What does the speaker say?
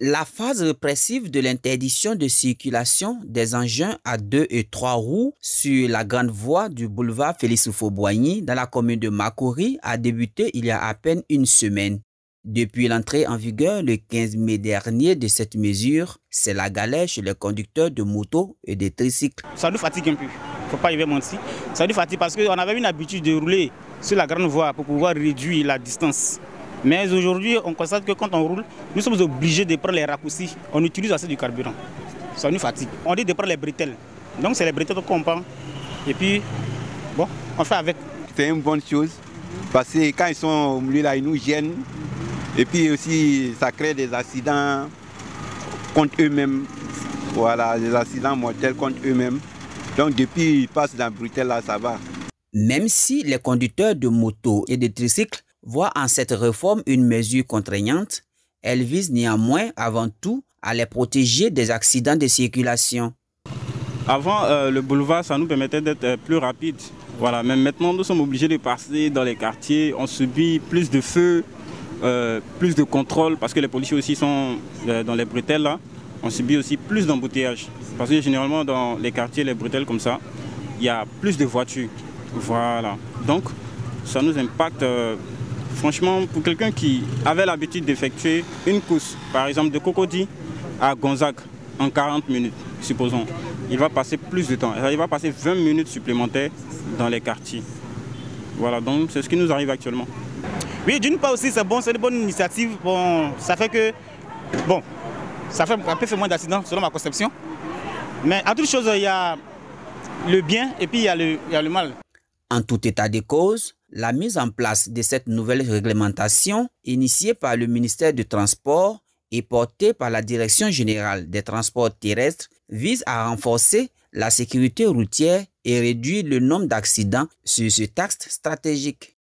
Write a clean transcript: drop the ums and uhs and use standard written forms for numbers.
La phase répressive de l'interdiction de circulation des engins à 2 et 3 roues sur la grande voie du boulevard Félix Houphouët-Boigny dans la commune de Makori a débuté il y a à peine une semaine. Depuis l'entrée en vigueur le 15 mai dernier de cette mesure, c'est la galère chez les conducteurs de motos et de tricycles. Ça nous fatigue un peu, il ne faut pas y mentir. Ça nous fatigue parce qu'on avait une habitude de rouler sur la grande voie pour pouvoir réduire la distance. Mais aujourd'hui, on constate que quand on roule, nous sommes obligés de prendre les raccourcis. On utilise assez du carburant. Ça nous fatigue. On dit de prendre les bretelles. Donc c'est les bretelles qu'on prend. Et puis, bon, on fait avec. C'est une bonne chose parce que quand ils sont au milieu là, ils nous gênent. Et puis aussi, ça crée des accidents contre eux-mêmes. Voilà, des accidents mortels contre eux-mêmes. Donc depuis ils passent dans le bretelle là, ça va. Même si les conducteurs de motos et de tricycles voit en cette réforme une mesure contraignante, elle vise néanmoins avant tout à les protéger des accidents de circulation. Avant, le boulevard, ça nous permettait d'être plus rapide. Voilà, mais maintenant, nous sommes obligés de passer dans les quartiers. On subit plus de feux, plus de contrôle, parce que les policiers aussi sont dans les bretelles là. On subit aussi plus d'embouteillages. Parce que généralement, dans les quartiers, les bretelles comme ça, il y a plus de voitures. Voilà. Donc, ça nous impacte. Franchement, pour quelqu'un qui avait l'habitude d'effectuer une course, par exemple de Cocody à Gonzague en 40 minutes, supposons, il va passer plus de temps. Il va passer 20 minutes supplémentaires dans les quartiers. Voilà, donc c'est ce qui nous arrive actuellement. Oui, d'une part aussi, c'est bon, c'est une bonne initiative. Bon, ça fait que, bon, ça fait un peu moins d'accidents selon ma conception. Mais à toute chose, il y a le bien et puis il y a le mal. En tout état de cause, la mise en place de cette nouvelle réglementation, initiée par le ministère du Transport et portée par la Direction générale des transports terrestres, vise à renforcer la sécurité routière et réduire le nombre d'accidents sur cet axe stratégique.